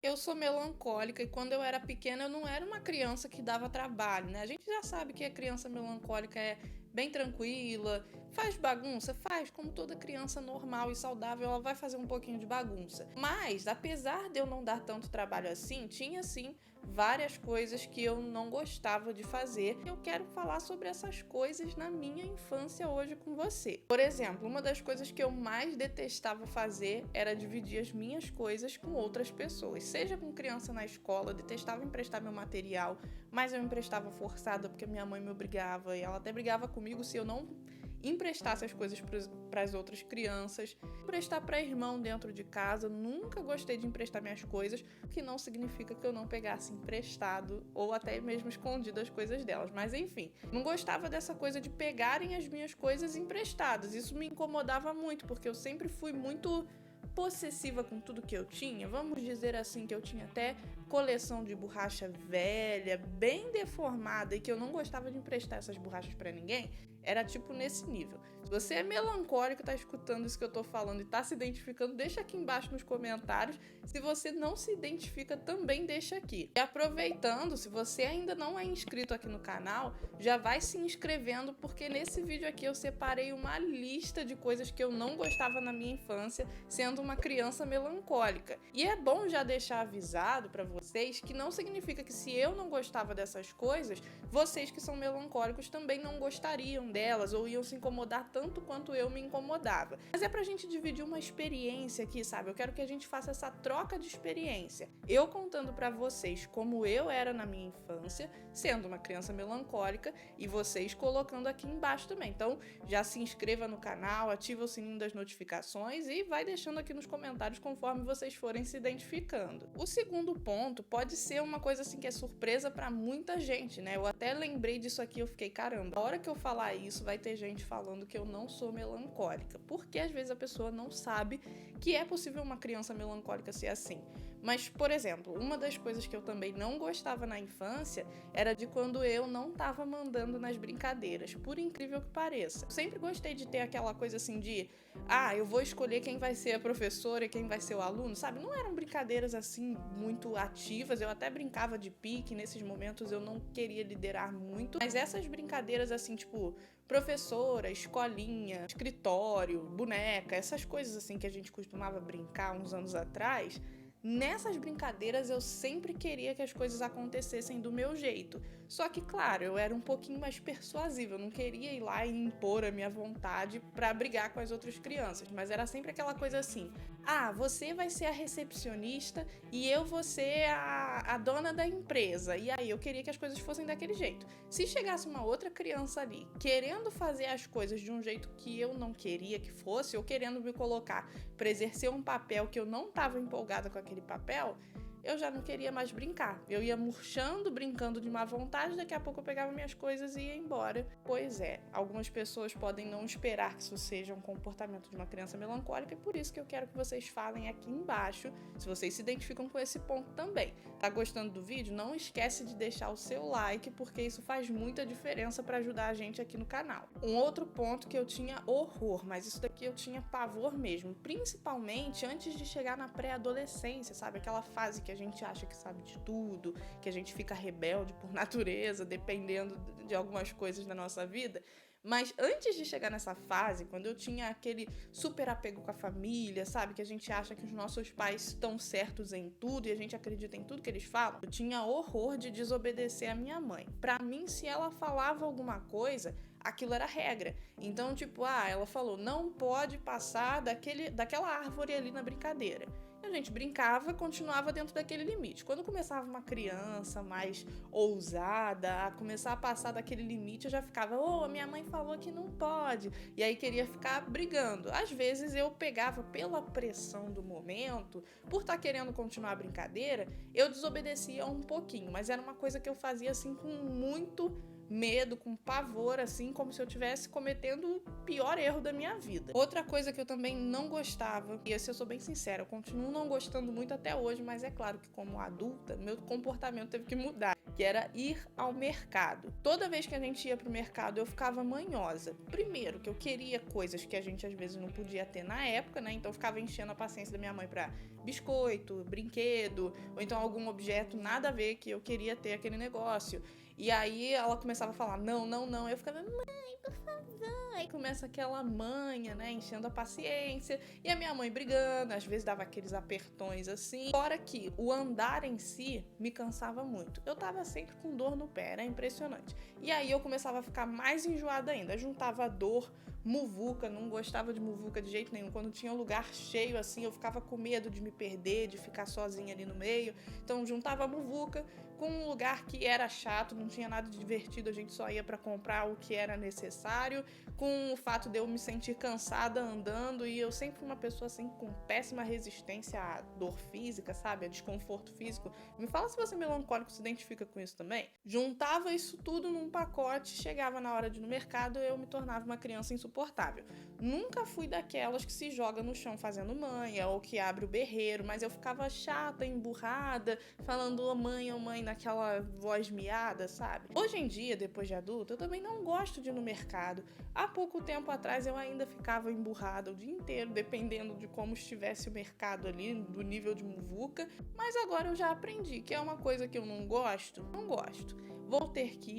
Eu sou melancólica e quando eu era pequena eu não era uma criança que dava trabalho, né? A gente já sabe que a criança melancólica é bem tranquila, faz bagunça, faz como toda criança normal e saudável, ela vai fazer um pouquinho de bagunça. Mas, apesar de eu não dar tanto trabalho assim, tinha sim várias coisas que eu não gostava de fazer. Eu quero falar sobre essas coisas na minha infância hoje com você. Por exemplo, uma das coisas que eu mais detestava fazer era dividir as minhas coisas com outras pessoas. Seja com criança na escola, eu detestava emprestar meu material, mas eu emprestava forçada porque minha mãe me obrigava e ela até brigava comigo se eu não emprestasse as coisas para as outras crianças. Emprestar para irmão dentro de casa, nunca gostei de emprestar minhas coisas, o que não significa que eu não pegasse emprestado ou até mesmo escondido as coisas delas. Mas enfim, não gostava dessa coisa de pegarem as minhas coisas emprestadas. Isso me incomodava muito, porque eu sempre fui muito possessiva com tudo que eu tinha. Vamos dizer assim que eu tinha até coleção de borracha velha, bem deformada e que eu não gostava de emprestar essas borrachas para ninguém. Era tipo nesse nível. Se você é melancólico, tá escutando isso que eu tô falando e tá se identificando, deixa aqui embaixo nos comentários. Se você não se identifica, também deixa aqui. E aproveitando, se você ainda não é inscrito aqui no canal, já vai se inscrevendo, porque nesse vídeo aqui eu separei uma lista de coisas que eu não gostava na minha infância, sendo uma criança melancólica. E é bom já deixar avisado para vocês que não significa que se eu não gostava dessas coisas, vocês que são melancólicos também não gostariam delas ou iam se incomodar tanto quanto eu me incomodava. Mas é pra gente dividir uma experiência aqui, sabe? Eu quero que a gente faça essa troca de experiência. Eu contando pra vocês como eu era na minha infância, sendo uma criança melancólica, e vocês colocando aqui embaixo também. Então, já se inscreva no canal, ativa o sininho das notificações e vai deixando aqui nos comentários conforme vocês forem se identificando. O segundo ponto pode ser uma coisa assim que é surpresa pra muita gente, né? Eu até lembrei disso aqui, eu fiquei, caramba, a hora que eu falar isso, vai ter gente falando que eu não sou melancólica, porque às vezes a pessoa não sabe que é possível uma criança melancólica ser assim. Mas, por exemplo, uma das coisas que eu também não gostava na infância era de quando eu não tava mandando nas brincadeiras, por incrível que pareça. Eu sempre gostei de ter aquela coisa assim de, eu vou escolher quem vai ser a professora e quem vai ser o aluno, sabe? Não eram brincadeiras assim muito ativas, eu até brincava de pique, nesses momentos eu não queria liderar muito, mas essas brincadeiras assim, tipo, professora, escolinha, escritório, boneca, essas coisas assim que a gente costumava brincar uns anos atrás, nessas brincadeiras eu sempre queria que as coisas acontecessem do meu jeito. Só que, claro, eu era um pouquinho mais persuasiva, eu não queria ir lá e impor a minha vontade pra brigar com as outras crianças, mas era sempre aquela coisa assim: você vai ser a recepcionista e eu vou ser a dona da empresa. E aí eu queria que as coisas fossem daquele jeito. Se chegasse uma outra criança ali querendo fazer as coisas de um jeito que eu não queria que fosse, ou querendo me colocar para exercer um papel que eu não estava empolgada com aquele papel, eu já não queria mais brincar. Eu ia murchando, brincando de má vontade, daqui a pouco eu pegava minhas coisas e ia embora. Pois é, algumas pessoas podem não esperar que isso seja um comportamento de uma criança melancólica, e por isso que eu quero que vocês falem aqui embaixo se vocês se identificam com esse ponto também. Tá gostando do vídeo? Não esquece de deixar o seu like, porque isso faz muita diferença para ajudar a gente aqui no canal. Um outro ponto que eu tinha horror, mas isso daqui eu tinha pavor mesmo, principalmente antes de chegar na pré-adolescência, sabe? Aquela fase que a gente acha que sabe de tudo, que a gente fica rebelde por natureza, dependendo de algumas coisas da nossa vida. Mas antes de chegar nessa fase, quando eu tinha aquele super apego com a família, sabe? Que a gente acha que os nossos pais estão certos em tudo e a gente acredita em tudo que eles falam. Eu tinha horror de desobedecer a minha mãe. Pra mim, se ela falava alguma coisa, aquilo era regra. Então, tipo, ela falou, não pode passar daquela árvore ali na brincadeira. E a gente brincava, continuava dentro daquele limite. Quando começava uma criança mais ousada a começar a passar daquele limite, eu já ficava, a minha mãe falou que não pode. E aí queria ficar brigando. Às vezes eu pegava pela pressão do momento, por estar querendo continuar a brincadeira, eu desobedecia um pouquinho, mas era uma coisa que eu fazia assim com muito medo, com pavor, assim, como se eu estivesse cometendo o pior erro da minha vida. Outra coisa que eu também não gostava, e esse eu sou bem sincera, eu continuo não gostando muito até hoje, mas é claro que como adulta, meu comportamento teve que mudar, que era ir ao mercado. Toda vez que a gente ia pro mercado, eu ficava manhosa. Primeiro, que eu queria coisas que a gente às vezes não podia ter na época, né? Então eu ficava enchendo a paciência da minha mãe pra biscoito, brinquedo, ou então algum objeto nada a ver que eu queria ter aquele negócio. E aí ela começava a falar, não, não, não. Eu ficava, mãe, por favor. Aí começa aquela manha, né, enchendo a paciência. E a minha mãe brigando, às vezes dava aqueles apertões assim. Fora que o andar em si me cansava muito. Eu tava sempre com dor no pé, era impressionante. E aí eu começava a ficar mais enjoada ainda. Juntava dor, muvuca, não gostava de muvuca de jeito nenhum. Quando tinha um lugar cheio assim, eu ficava com medo de me perder, de ficar sozinha ali no meio. Então juntava muvuca com um lugar que era chato, não tinha nada de divertido, a gente só ia para comprar o que era necessário, com o fato de eu me sentir cansada andando, e eu sempre fui uma pessoa assim com péssima resistência à dor física, sabe, a desconforto físico. Me fala se você melancólico se identifica com isso também. Juntava isso tudo num pacote, chegava na hora de ir no mercado, eu me tornava uma criança insuportável. Nunca fui daquelas que se joga no chão fazendo manha, ou que abre o berreiro, mas eu ficava chata, emburrada, falando ô mãe, naquela voz miada, sabe? Hoje em dia, depois de adulta, eu também não gosto de ir no mercado. Há pouco tempo atrás eu ainda ficava emburrada o dia inteiro, dependendo de como estivesse o mercado ali, do nível de muvuca, mas agora eu já aprendi que é uma coisa que eu não gosto, não gosto. Vou ter que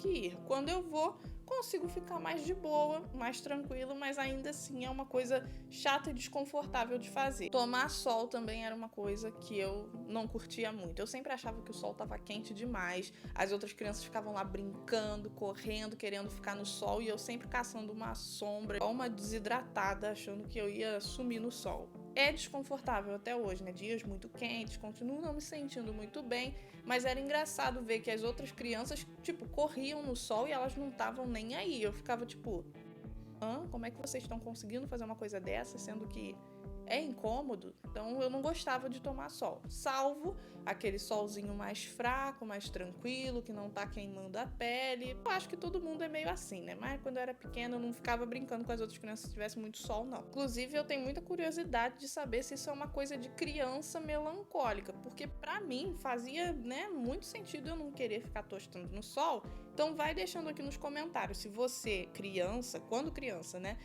ir. Quando eu vou, consigo ficar mais de boa, mais tranquilo, mas ainda assim é uma coisa chata e desconfortável de fazer. Tomar sol também era uma coisa que eu não curtia muito. Eu sempre achava que o sol estava quente demais, as outras crianças ficavam lá brincando, correndo, querendo ficar no sol, e eu sempre caçando uma sombra, ou uma desidratada, achando que eu ia sumir no sol. É desconfortável até hoje, né? Dias muito quentes, continuo não me sentindo muito bem, mas era engraçado ver que as outras crianças, tipo, corriam no sol e elas não estavam nem aí. Eu ficava tipo, como é que vocês estão conseguindo fazer uma coisa dessa, sendo que é incômodo? Então eu não gostava de tomar sol, salvo aquele solzinho mais fraco, mais tranquilo, que não tá queimando a pele. Eu acho que todo mundo é meio assim, né? Mas quando eu era pequena eu não ficava brincando com as outras crianças se tivesse muito sol, não. Inclusive eu tenho muita curiosidade de saber se isso é uma coisa de criança melancólica, porque pra mim fazia, né, muito sentido eu não querer ficar tostando no sol. Então vai deixando aqui nos comentários se você, criança, quando criança, né,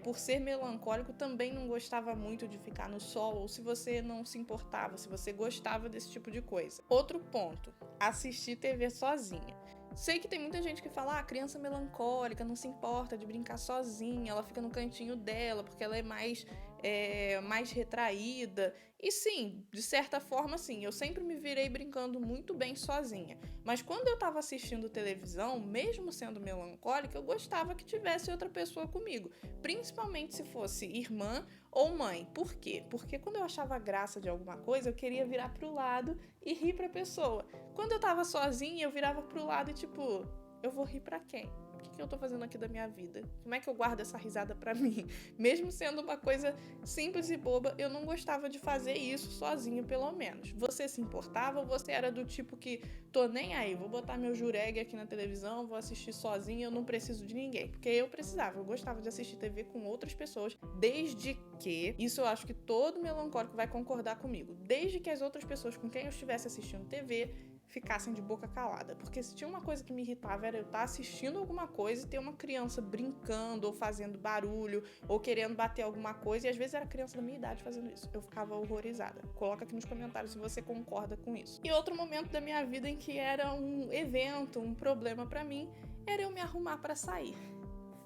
por ser melancólico, também não gostava muito de ficar no sol, ou se você não se importava, se você gostava desse tipo de coisa. Outro ponto, assistir TV sozinha. Sei que tem muita gente que fala, criança melancólica, não se importa de brincar sozinha, ela fica no cantinho dela, porque ela é mais retraída. E sim, de certa forma sim, eu sempre me virei brincando muito bem sozinha. Mas quando eu tava assistindo televisão, mesmo sendo melancólica, eu gostava que tivesse outra pessoa comigo. Principalmente se fosse irmã ou mãe. Por quê? Porque quando eu achava graça de alguma coisa, eu queria virar pro lado e rir pra pessoa. Quando eu tava sozinha, eu virava pro lado e tipo, eu vou rir pra quem? O que eu tô fazendo aqui da minha vida? Como é que eu guardo essa risada pra mim? Mesmo sendo uma coisa simples e boba, eu não gostava de fazer isso sozinho, pelo menos. Você se importava ou você era do tipo que tô nem aí, vou botar meu jureg aqui na televisão, vou assistir sozinho, eu não preciso de ninguém? Porque eu precisava, eu gostava de assistir TV com outras pessoas, desde que, isso eu acho que todo melancólico vai concordar comigo, desde que as outras pessoas com quem eu estivesse assistindo TV ficassem de boca calada, porque se tinha uma coisa que me irritava era eu estar assistindo alguma coisa e ter uma criança brincando ou fazendo barulho ou querendo bater alguma coisa, e às vezes era criança da minha idade fazendo isso. Eu ficava horrorizada. Coloca aqui nos comentários se você concorda com isso. E outro momento da minha vida em que era um evento, um problema pra mim, era eu me arrumar pra sair.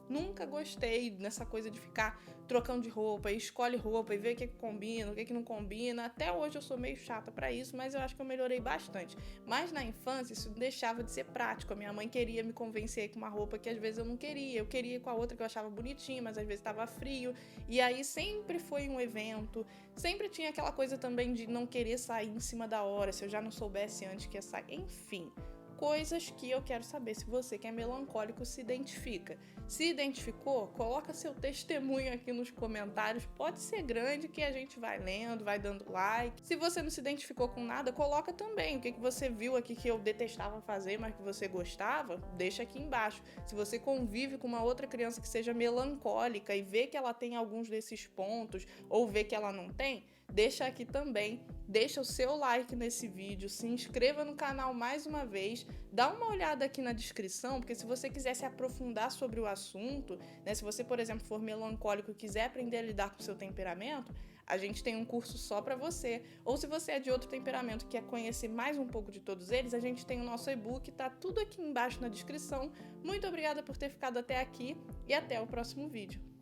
Nunca gostei dessa coisa de ficar trocando de roupa, e escolhe roupa e vê o que combina, o que não combina. Até hoje eu sou meio chata pra isso, mas eu acho que eu melhorei bastante. Mas na infância isso deixava de ser prático. A minha mãe queria me convencer com uma roupa que às vezes eu não queria. Eu queria ir com a outra que eu achava bonitinha, mas às vezes estava frio. E aí sempre foi um evento. Sempre tinha aquela coisa também de não querer sair em cima da hora, se eu já não soubesse antes que ia sair. Enfim, coisas que eu quero saber se você que é melancólico se identifica. Se identificou, coloca seu testemunho aqui nos comentários, pode ser grande que a gente vai lendo, vai dando like. Se você não se identificou com nada, coloca também o que você viu aqui que eu detestava fazer, mas que você gostava, deixa aqui embaixo. Se você convive com uma outra criança que seja melancólica e vê que ela tem alguns desses pontos, ou vê que ela não tem, deixa aqui também, deixa o seu like nesse vídeo, se inscreva no canal mais uma vez, dá uma olhada aqui na descrição, porque se você quiser se aprofundar sobre o assunto, né, se você, por exemplo, for melancólico e quiser aprender a lidar com o seu temperamento, a gente tem um curso só para você. Ou se você é de outro temperamento e quer conhecer mais um pouco de todos eles, a gente tem o nosso e-book, tá tudo aqui embaixo na descrição. Muito obrigada por ter ficado até aqui e até o próximo vídeo.